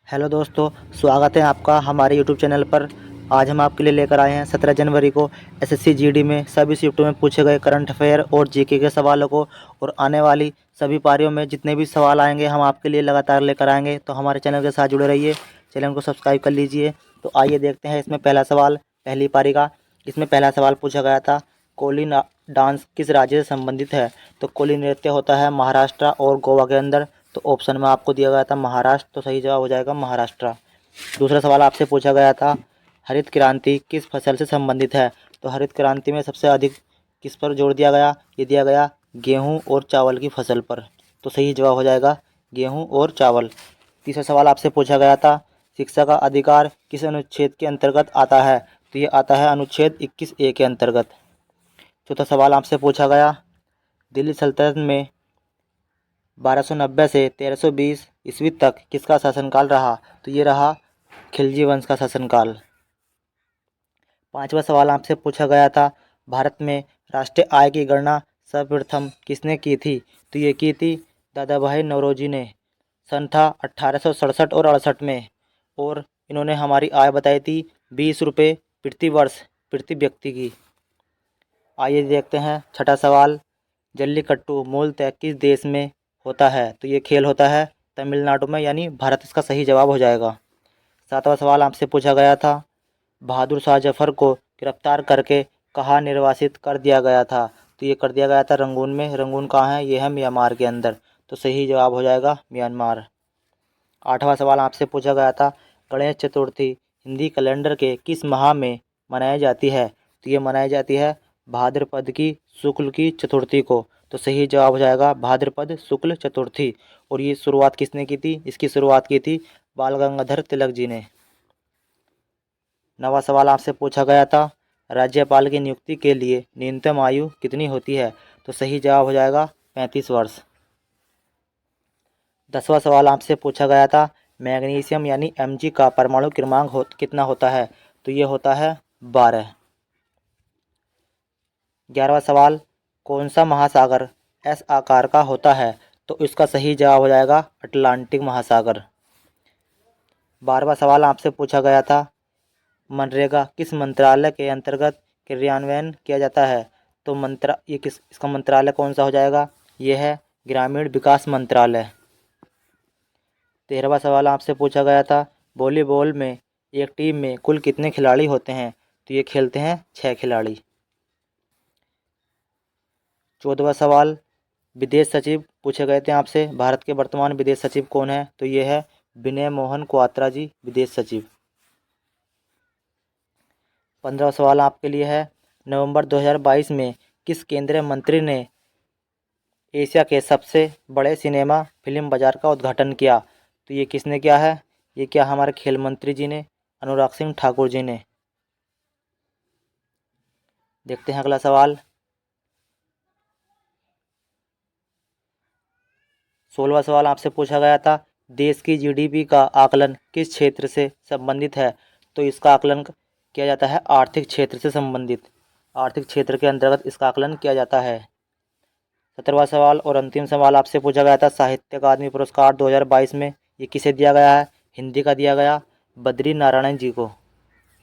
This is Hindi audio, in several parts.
हेलो दोस्तों, स्वागत है आपका हमारे यूट्यूब चैनल पर। आज हम आपके लिए लेकर आए हैं 17 जनवरी को एसएससी जीडी में सभी शिफ्टों में पूछे गए करंट अफेयर और जीके के सवालों को, और आने वाली सभी पारियों में जितने भी सवाल आएंगे हम आपके लिए लगातार लेकर आएंगे। तो हमारे चैनल के साथ जुड़े रहिए, चैनल को सब्सक्राइब कर लीजिए। तो आइए देखते हैं इसमें पहला सवाल, पहली पारी का। इसमें पहला सवाल पूछा गया था, कोली डांस किस राज्य से संबंधित है? तो कोली नृत्य होता है महाराष्ट्र और गोवा के अंदर। तो ऑप्शन में आपको दिया गया था महाराष्ट्र, तो सही जवाब हो जाएगा महाराष्ट्र। दूसरा सवाल आपसे पूछा गया था, हरित क्रांति किस फसल से संबंधित है? तो हरित क्रांति में सबसे अधिक किस पर जोर दिया गया? ये दिया गया गेहूं और चावल की फसल पर। तो सही जवाब हो जाएगा गेहूं और चावल। तीसरा सवाल आपसे पूछा गया था, शिक्षा का अधिकार किस अनुच्छेद के अंतर्गत आता है? तो ये आता है अनुच्छेद 21A के अंतर्गत। चौथा सवाल आपसे पूछा गया, दिल्ली सल्तनत में 1290 से 1320 ईस्वी तक किसका शासनकाल रहा? तो ये रहा खिलजी वंश का शासनकाल। पांचवा सवाल आपसे पूछा गया था, भारत में राष्ट्रीय आय की गणना सर्वप्रथम किसने की थी? तो ये की थी दादा भाई नौरोजी ने। सन था 1867 और 68 में, और इन्होंने हमारी आय बताई थी 20 रुपये प्रति वर्ष प्रति व्यक्ति की। आइए देखते हैं छठा सवाल, जल्लीकट्टू मूलतः किस देश में होता है? तो ये खेल होता है तमिलनाडु में, यानी भारत इसका सही जवाब हो जाएगा। सातवां सवाल आपसे पूछा गया था, बहादुर शाह जफर को गिरफ्तार करके कहाँ निर्वासित कर दिया गया था? तो ये कर दिया गया था रंगून में। रंगून कहाँ है? ये है म्यांमार के अंदर। तो सही जवाब हो जाएगा म्यांमार। आठवां सवाल आपसे पूछा गया था, गणेश चतुर्थी हिंदी कैलेंडर के किस माह में मनाई जाती है? तो ये मनाई जाती है भाद्रपद की शुक्ल की चतुर्थी को। तो सही जवाब हो जाएगा भाद्रपद शुक्ल चतुर्थी। और ये शुरुआत किसने की थी? इसकी शुरुआत की थी बाल गंगाधर तिलक जी ने। नवा सवाल आपसे पूछा गया था, राज्यपाल की नियुक्ति के लिए न्यूनतम आयु कितनी होती है? तो सही जवाब हो जाएगा 35 वर्ष। 10वां सवाल आपसे पूछा गया था, मैग्नीशियम यानी Mg का परमाणु क्रमांक कितना होता है? तो ये होता है 12। 11वां सवाल, कौन सा महासागर एस आकार का होता है? तो इसका सही जवाब हो जाएगा अटलांटिक महासागर। 12वां सवाल आपसे पूछा गया था, मनरेगा किस मंत्रालय के अंतर्गत क्रियान्वयन किया जाता है? तो इसका मंत्रालय कौन सा हो जाएगा? ये है ग्रामीण विकास मंत्रालय। 13वां सवाल आपसे पूछा गया था, वॉलीबॉल में एक टीम में कुल कितने खिलाड़ी होते हैं? तो ये खेलते हैं 6 खिलाड़ी। 14वां सवाल, विदेश सचिव पूछे गए थे आपसे, भारत के वर्तमान विदेश सचिव कौन है? तो ये है विनय मोहन क्वात्रा जी, विदेश सचिव। 15वां सवाल आपके लिए है, नवंबर 2022 में किस केंद्रीय मंत्री ने एशिया के सबसे बड़े सिनेमा फिल्म बाजार का उद्घाटन किया? तो ये किसने किया है? ये क्या हमारे खेल मंत्री जी ने, अनुराग सिंह ठाकुर जी ने। देखते हैं अगला सवाल। 16वां सवाल आपसे पूछा गया था, देश की जीडीपी का आकलन किस क्षेत्र से संबंधित है? तो इसका आकलन किया जाता है आर्थिक क्षेत्र से संबंधित, आर्थिक क्षेत्र के अंतर्गत इसका आकलन किया जाता है। 17वां सवाल और अंतिम सवाल आपसे पूछा गया था, साहित्य अकादमी पुरस्कार 2022 में ये किसे दिया गया है? हिंदी का दिया गया बद्री नारायण जी को,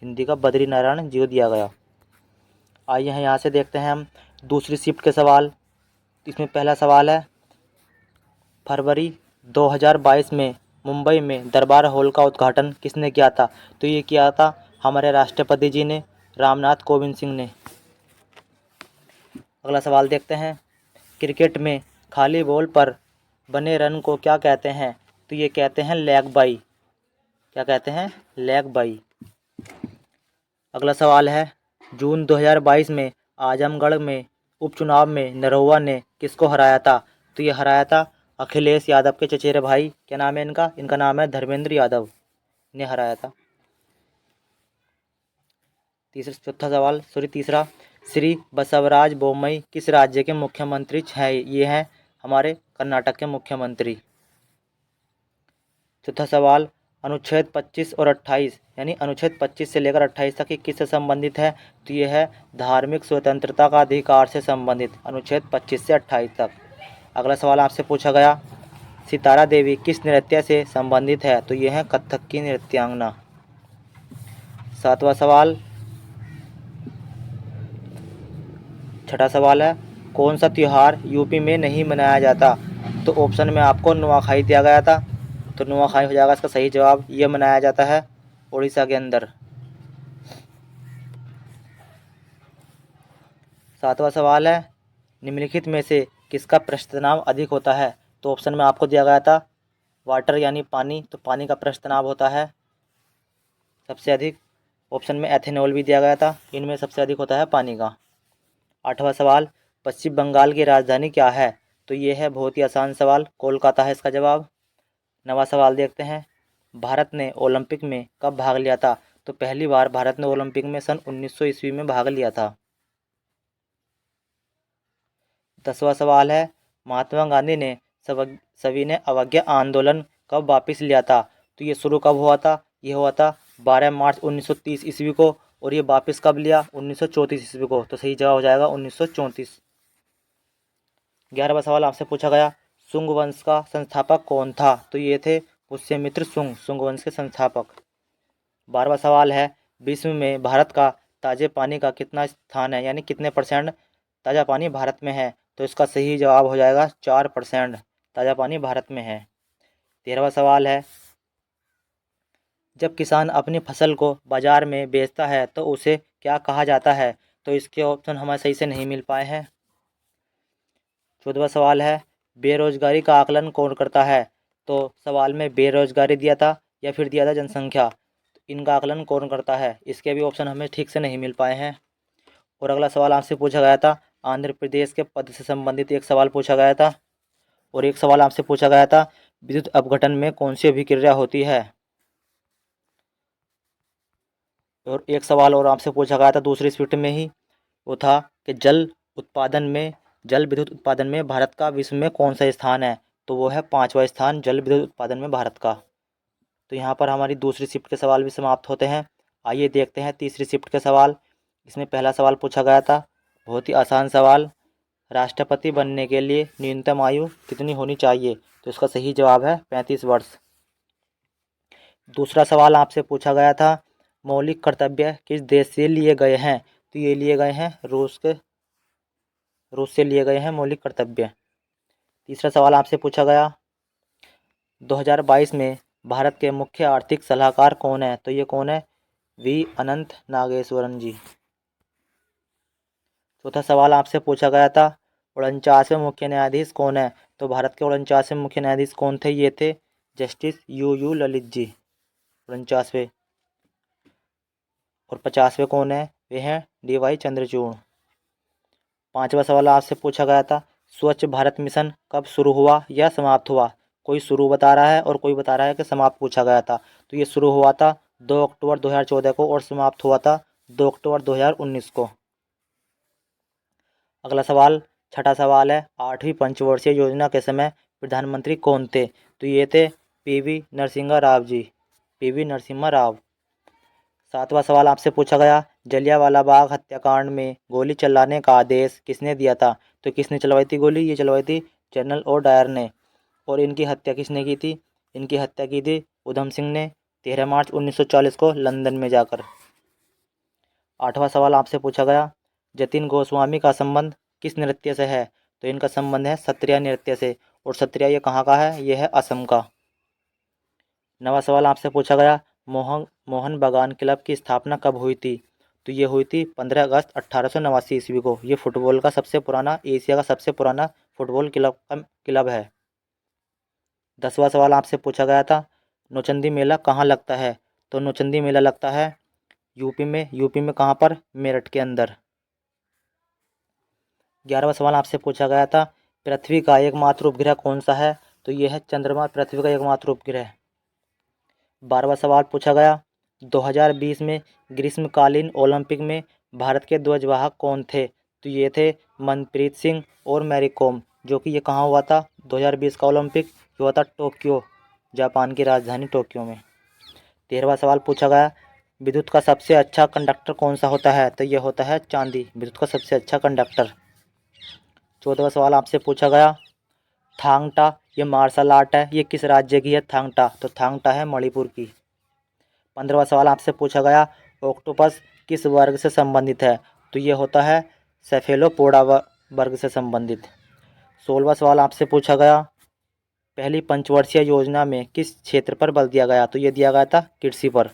हिंदी का बद्री नारायण जी को दिया गया। आइए यहाँ से देखते हैं हम दूसरी शिफ्ट के सवाल। इसमें पहला सवाल है, फरवरी 2022 में मुंबई में दरबार हॉल का उद्घाटन किसने किया था? तो ये किया था हमारे राष्ट्रपति जी ने, रामनाथ कोविंद सिंह ने। अगला सवाल देखते हैं, क्रिकेट में खाली बॉल पर बने रन को क्या कहते हैं? तो ये कहते हैं लेग बाई। क्या कहते हैं? Leg bye. अगला सवाल है, जून 2022 में आजमगढ़ में उपचुनाव में नरहुआ ने किसको हराया था? तो ये हराया था अखिलेश यादव के चचेरे भाई, क्या नाम है इनका? इनका नाम है धर्मेंद्र यादव ने हराया था। तीसरा, श्री बसवराज बोम्मई किस राज्य के मुख्यमंत्री हैं? ये हैं हमारे कर्नाटक के मुख्यमंत्री। चौथा सवाल, अनुच्छेद 25 और 28 यानी अनुच्छेद 25 से लेकर 28 तक ये किससे संबंधित है? तो ये है धार्मिक स्वतंत्रता का अधिकार से संबंधित, अनुच्छेद 25 से 28 तक। अगला सवाल आपसे पूछा गया, सितारा देवी किस नृत्य से संबंधित है? तो ये है कथक की नृत्यांगना। 7वां सवाल, छठा सवाल है, कौन सा त्यौहार यूपी में नहीं मनाया जाता? तो ऑप्शन में आपको नुआखाई दिया गया था, तो नुआखाई हो जाएगा इसका सही जवाब। ये मनाया जाता है उड़ीसा के अंदर। 7वां सवाल है, निम्नलिखित में से किसका पृष्ठ तनाव अधिक होता है? तो ऑप्शन में आपको दिया गया था वाटर यानी पानी, तो पानी का पृष्ठ तनाव होता है सबसे अधिक। ऑप्शन में एथेनॉल भी दिया गया था, इनमें सबसे अधिक होता है पानी का। 8वां सवाल, पश्चिम बंगाल की राजधानी क्या है? तो ये है बहुत ही आसान सवाल, कोलकाता है इसका जवाब। 9वां सवाल देखते हैं, भारत ने ओलंपिक में कब भाग लिया था? तो पहली बार भारत ने ओलंपिक में सन 1900 ईस्वी में भाग लिया था। 10वां सवाल है, महात्मा गांधी ने सविनय अवज्ञा आंदोलन कब वापस लिया था? तो ये शुरू कब हुआ था? ये हुआ था 12 मार्च 1930 ईस्वी को, और ये वापस कब लिया? 1934 ईस्वी को। तो सही जवाब हो जाएगा 1934। 11वां सवाल आपसे पूछा गया, शुंग वंश का संस्थापक कौन था? तो ये थे पुष्यमित्र शुंग, शुंग वंश के संस्थापक। 12वां सवाल है, विश्व में भारत का ताजे पानी का कितना स्थान है, यानी कितने % ताज़ा पानी भारत में है? तो इसका सही जवाब हो जाएगा 4% ताज़ा पानी भारत में है। 13वां सवाल है, जब किसान अपनी फसल को बाजार में बेचता है तो उसे क्या कहा जाता है? तो इसके ऑप्शन हमें सही से नहीं मिल पाए हैं। 14वां सवाल है, बेरोजगारी का आकलन कौन करता है? तो सवाल में बेरोजगारी दिया था या फिर दिया था जनसंख्या, तो इनका आकलन कौन करता है? इसके भी ऑप्शन हमें ठीक से नहीं मिल पाए हैं। और अगला सवाल आपसे पूछा गया था, आंध्र प्रदेश के पद से संबंधित एक सवाल पूछा गया था, और एक सवाल आपसे पूछा गया था, विद्युत अपघटन में कौन सी अभिक्रिया होती है? और एक सवाल और आपसे पूछा गया था दूसरी शिफ्ट में ही, वो था कि जल विद्युत उत्पादन में भारत का विश्व में कौन सा स्थान है? तो वो है 5वां स्थान जल विद्युत उत्पादन में भारत का। तो यहाँ पर हमारी दूसरी शिफ्ट के सवाल भी समाप्त होते हैं। आइए देखते हैं तीसरी शिफ्ट के सवाल। इसमें पहला सवाल पूछा गया था, बहुत ही आसान सवाल, राष्ट्रपति बनने के लिए न्यूनतम आयु कितनी होनी चाहिए? तो इसका सही जवाब है 35 वर्ष। दूसरा सवाल आपसे पूछा गया था, मौलिक कर्तव्य किस देश से लिए गए हैं? तो ये लिए गए हैं रूस से लिए गए हैं मौलिक कर्तव्य। तीसरा सवाल आपसे पूछा गया, 2022 में भारत के मुख्य आर्थिक सलाहकार कौन है? तो ये कौन है? वी अनंत नागेश्वरन जी। चौथा सवाल आपसे पूछा गया था, 49वें मुख्य न्यायाधीश कौन है? तो भारत के 49वें मुख्य न्यायाधीश कौन थे? ये थे जस्टिस यू ललित जी 49वें। और 50वें कौन है? वे हैं DY चंद्रचूड़। पांचवा सवाल आपसे पूछा गया था, स्वच्छ भारत मिशन कब शुरू हुआ या समाप्त हुआ? कोई शुरू बता रहा है और कोई बता रहा है कि समाप्त पूछा गया था। तो ये शुरू हुआ था 2 अक्टूबर 2014 को और समाप्त हुआ था 2 अक्टूबर 2019 को। अगला सवाल, छठा सवाल है, 8वीं पंचवर्षीय योजना के समय प्रधानमंत्री कौन थे? तो ये थे PV नरसिम्हा राव जी, PV नरसिम्हा राव। 7वां सवाल आपसे पूछा गया, जलियांवाला बाग हत्याकांड में गोली चलाने का आदेश किसने दिया था? तो किसने चलवाई थी गोली? ये चलवाई थी जनरल ओ डायर ने। और इनकी हत्या किसने की थी? इनकी हत्या की थी उधम सिंह ने 13 मार्च 1940 को लंदन में जाकर। 8वां सवाल आपसे पूछा गया, जतिन गोस्वामी का संबंध किस नृत्य से है? तो इनका संबंध है सत्रिया नृत्य से, और सत्रिया ये कहाँ का है? ये है असम का। 9वां सवाल आपसे पूछा गया, मोहन बागान क्लब की स्थापना कब हुई थी? तो ये हुई थी 15 अगस्त 1889 ईस्वी को। ये फुटबॉल का सबसे पुराना, एशिया का सबसे पुराना फुटबॉल क्लब है। 10वां सवाल आपसे पूछा गया था, नौचंदी मेला कहाँ लगता है? तो नौचंदी मेला लगता है यूपी में कहाँ पर? मेरठ के अंदर। 11वां सवाल आपसे पूछा गया था, पृथ्वी का एकमात्र उपग्रह कौन सा है? तो ये है चंद्रमा पृथ्वी का एकमात्र उपग्रह। 12वां सवाल पूछा गया, 2020 में ग्रीष्मकालीन ओलंपिक में भारत के ध्वजवाहक कौन थे? तो ये थे मनप्रीत सिंह और मैरी कॉम, जो कि ये कहाँ हुआ था? 2020 का ओलंपिक हुआ था टोक्यो, जापान की राजधानी टोक्यो में। 13वां सवाल पूछा गया, विद्युत का सबसे अच्छा कंडक्टर कौन सा होता है? तो ये होता है चांदी, विद्युत का सबसे अच्छा कंडक्टर। 14वां सवाल आपसे पूछा गया, थांगटा ये मार्शल आर्ट है, ये किस राज्य की है थांगटा? तो थांगटा है मणिपुर की। 15वां सवाल आपसे पूछा गया ऑक्टोपस किस वर्ग से संबंधित है? तो ये होता है सेफेलोपोडा वर्ग से संबंधित। 16वां सवाल आपसे पूछा गया पहली पंचवर्षीय योजना में किस क्षेत्र पर बल दिया गया? तो ये दिया गया था कृषि पर।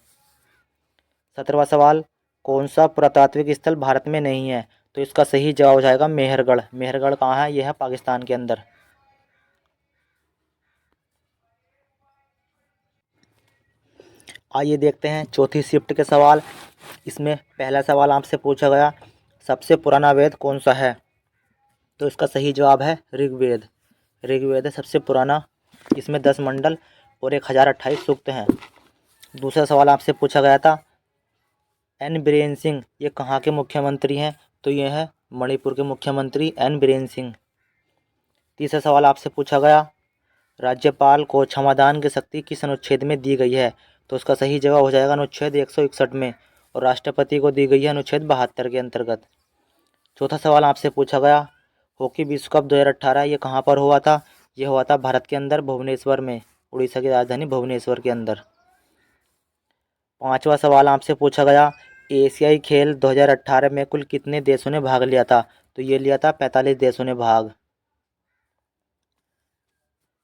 17वां सवाल कौन सा पुरातात्विक स्थल भारत में नहीं है? तो इसका सही जवाब हो जाएगा मेहरगढ़। मेहरगढ़ कहाँ है? यह है पाकिस्तान के अंदर। आइए देखते हैं चौथी शिफ्ट के सवाल। इसमें पहला सवाल आपसे पूछा गया सबसे पुराना वेद कौन सा है? तो इसका सही जवाब है ऋग्वेद। ऋग्वेद है सबसे पुराना। इसमें 10 मंडल और 1028 सूक्त हैं। दूसरा सवाल आपसे पूछा गया था एन बीरेन सिंह ये कहाँ के मुख्यमंत्री हैं? तो ये है मणिपुर के मुख्यमंत्री एन बीरेन सिंह। तीसरा सवाल आपसे पूछा गया राज्यपाल को क्षमादान की शक्ति किस अनुच्छेद में दी गई है? तो उसका सही जवाब हो जाएगा अनुच्छेद 161 में, और राष्ट्रपति को दी गई है अनुच्छेद 72 के अंतर्गत। चौथा सवाल आपसे पूछा गया हॉकी विश्व कप 2018 ये कहाँ पर हुआ था? ये हुआ था भारत के अंदर भुवनेश्वर में, उड़ीसा की राजधानी भुवनेश्वर के अंदर। पांचवा सवाल आपसे पूछा गया एशियाई खेल 2018 में कुल कितने देशों ने भाग लिया था? तो ये लिया था 45 देशों ने भाग।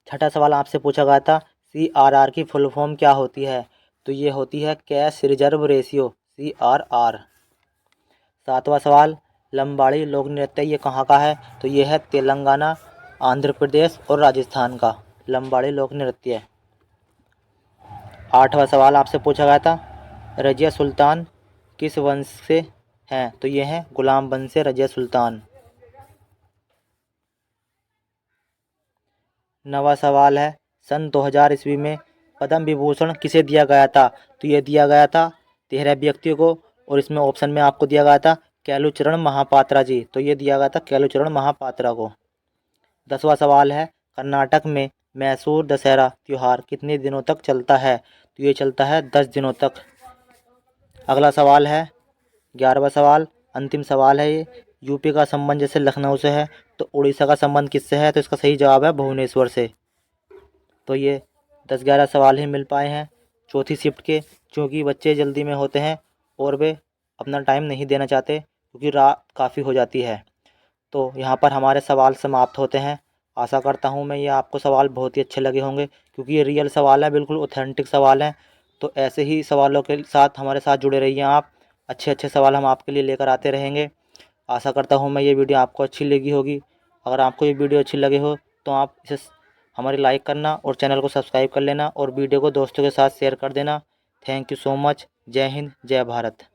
छठा सवाल आपसे पूछा गया था CRR की फुल फॉर्म क्या होती है? तो ये होती है कैश रिजर्व रेशियो CRR। सातवां सवाल लंबाड़ी लोक नृत्य ये कहाँ का है? तो ये है तेलंगाना, आंध्र प्रदेश और राजस्थान का लंबाड़ी लोक नृत्य। आठवां सवाल आपसे पूछा गया था रजिया सुल्तान किस वंश से हैं? तो ये हैं गुलाम वंश से रजिया सुल्तान। नवा सवाल है सन 2000 ईस्वी में पद्म विभूषण किसे दिया गया था? तो ये दिया गया था 13 व्यक्तियों को, और इसमें ऑप्शन में आपको दिया गया था कैलुचरण महापात्रा जी। तो ये दिया गया था कैलुचरण महापात्रा को। 10वां सवाल है कर्नाटक में मैसूर दशहरा त्यौहार कितने दिनों तक चलता है? तो ये चलता है 10 दिनों तक। अगला सवाल है 11वां सवाल, अंतिम सवाल है ये यूपी का संबंध जैसे लखनऊ से है तो उड़ीसा का संबंध किससे है? तो इसका सही जवाब है भुवनेश्वर से। तो ये 10-11 सवाल ही मिल पाए हैं चौथी शिफ्ट के, क्योंकि बच्चे जल्दी में होते हैं और वे अपना टाइम नहीं देना चाहते क्योंकि रात काफ़ी हो जाती है। तो यहाँ पर हमारे सवाल समाप्त होते हैं। आशा करता हूँ मैं ये आपको सवाल बहुत ही अच्छे लगे होंगे, क्योंकि ये रियल सवाल है, बिल्कुल ऑथेंटिक सवाल हैं। तो ऐसे ही सवालों के साथ हमारे साथ जुड़े रहिए आप। अच्छे अच्छे सवाल हम आपके लिए लेकर आते रहेंगे। आशा करता हूँ मैं ये वीडियो आपको अच्छी लगी होगी। अगर आपको ये वीडियो अच्छी लगे हो तो आप इसे हमारी लाइक करना और चैनल को सब्सक्राइब कर लेना और वीडियो को दोस्तों के साथ शेयर कर देना। Thank you so much. जय हिंद, जय भारत।